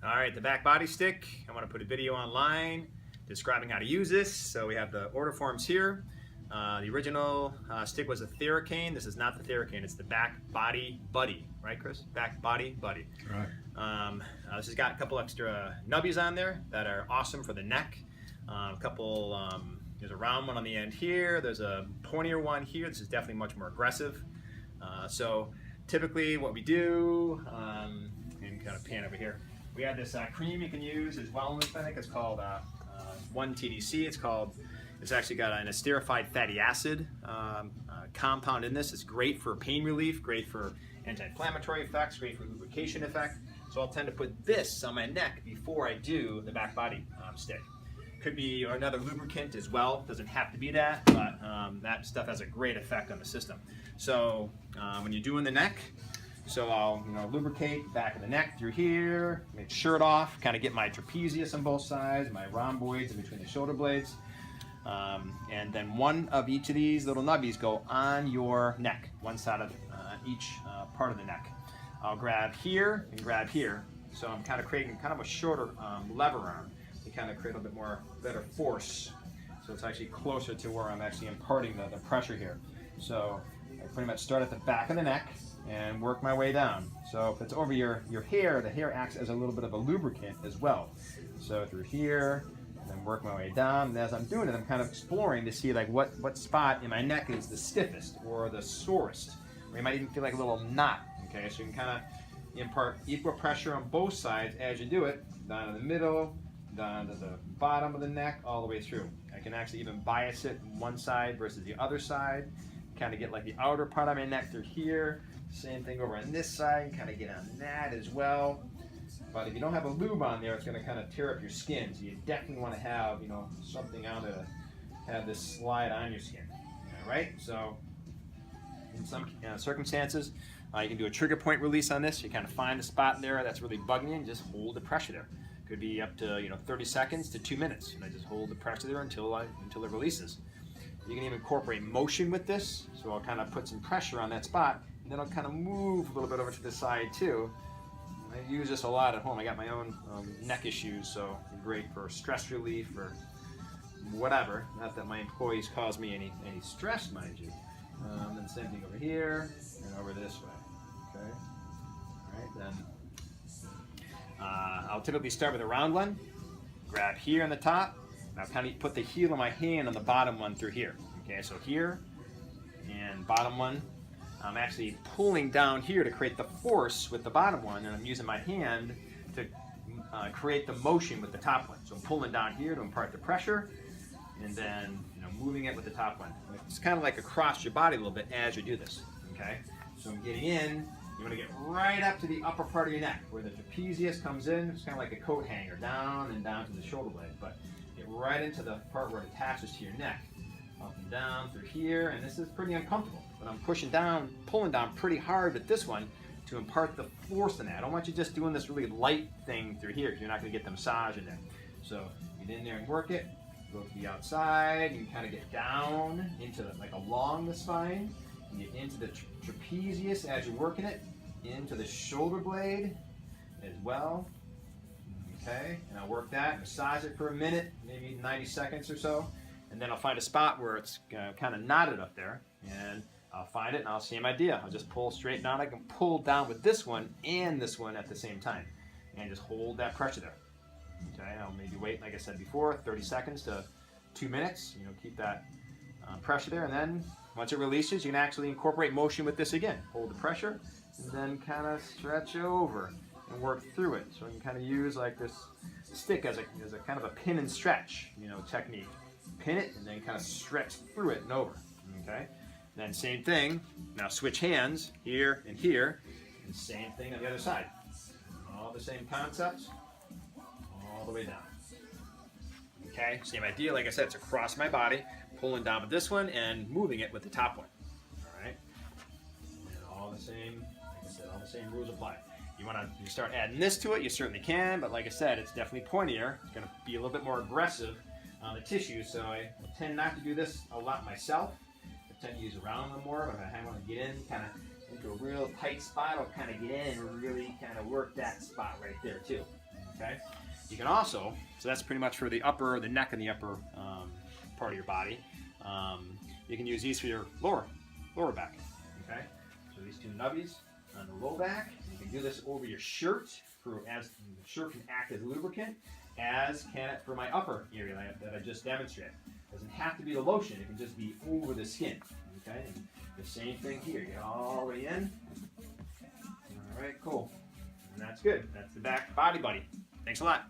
All right, the back body stick. I want to put a video online describing how to use this. So we have the order forms here. The original stick was a Theracane. This is not the Theracane. It's the Back Body Buddy, right, Chris? Back Body Buddy. Right. This has got a couple extra nubbies on there that are awesome for the neck. There's a round one on the end here. There's a pointier one here. This is definitely much more aggressive. So typically what we do, and kind of pan over here, we have this cream you can use as well in this clinic. It's called 1-TDC. It's actually got an esterified fatty acid compound in this. It's great for pain relief, great for anti-inflammatory effects, great for lubrication effect. So I'll tend to put this on my neck before I do the back body stick. Could be another lubricant as well. Doesn't have to be that, but that stuff has a great effect on the system. So when you're doing the neck, so I'll lubricate back of the neck through here, make shirt off, kind of get my trapezius on both sides, my rhomboids in between the shoulder blades, and then one of each of these little nubbies go on your neck, one side of each part of the neck. I'll grab here and grab here, so I'm kind of creating kind of a shorter lever arm to kind of create a little bit more better force. So it's actually closer to where I'm actually imparting the pressure here. So I pretty much start at the back of the neck and work my way down. So if it's over your hair, the hair acts as a little bit of a lubricant as well. So through here, and then work my way down. And as I'm doing it, I'm kind of exploring to see like what spot in my neck is the stiffest or the sorest. Or you might even feel like a little knot. Okay, so you can kind of impart equal pressure on both sides as you do it, down to the middle, down to the bottom of the neck, all the way through. I can actually even bias it one side versus the other side, kind of get like the outer part of my neck through here. Same thing over on this side, kind of get on that as well. But if you don't have a lube on there, it's going to kind of tear up your skin. So you definitely want to have, something on to have this slide on your skin. All right. So in some circumstances, you can do a trigger point release on this. You kind of find the spot there that's really bugging you and just hold the pressure there. Could be up to 30 seconds to 2 minutes. And I just hold the pressure there until it releases. You can even incorporate motion with this. So I'll kind of put some pressure on that spot. And then I'll kind of move a little bit over to the side too. I use this a lot at home. I got my own neck issues, so it's great for stress relief or whatever. Not that my employees cause me any stress, mind you. And same thing over here and over this way. Okay. All right, then I'll typically start with a round one. Grab here on the top. And I'll kind of put the heel of my hand on the bottom one through here. Okay, so here and bottom one. I'm actually pulling down here to create the force with the bottom one, and I'm using my hand to create the motion with the top one. So I'm pulling down here to impart the pressure, and then moving it with the top one. It's kind of like across your body a little bit as you do this. Okay, so I'm getting in. You want to get right up to the upper part of your neck where the trapezius comes in. It's kind of like a coat hanger, down and down to the shoulder blade, but get right into the part where it attaches to your neck, up and down through here, and this is pretty uncomfortable. But I'm pulling down pretty hard with this one to impart the force in that. I don't want you just doing this really light thing through here because you're not going to get the massage in there. So get in there and work it. Go to the outside. You can kind of get down into like along the spine. And get into the trapezius as you're working it. Into the shoulder blade as well. Okay, and I'll work that, massage it for a minute, maybe 90 seconds or so. And then I'll find a spot where it's kind of knotted up there. And I'll find it and I'll same idea. I'll just pull straight down. I can pull down with this one and this one at the same time. And just hold that pressure there. Okay, I'll maybe wait, like I said before, 30 seconds to 2 minutes. Keep that pressure there. And then once it releases, you can actually incorporate motion with this again. Hold the pressure and then kind of stretch over and work through it. So you can kind of use like this stick as a kind of a pin and stretch, technique. Pin it and then kind of stretch through it and over. Okay. Then same thing, now switch hands here, and same thing on the other side. All the same concepts, all the way down. Okay, same idea, like I said, it's across my body, pulling down with this one and moving it with the top one. All right, and all the same, like I said, all the same rules apply. You start adding this to it, you certainly can, but like I said, it's definitely pointier. It's gonna be a little bit more aggressive on the tissue, so I tend not to do this a lot myself. I tend to use around them more, but if I want to get in kind of into a real tight spot, I'll kind of get in and really kind of work that spot right there too. Okay. You can also, so that's pretty much for the upper, the neck and the upper part of your body. You can use these for your lower back. Okay. So these two nubbies on the low back. You can do this over your shirt, as the shirt can act as lubricant, as can it for my upper area that I just demonstrated. It doesn't have to be the lotion, it can just be over the skin. Okay, and the same thing here, get all the way in. All right, cool. And that's good. That's the back body buddy. Thanks a lot.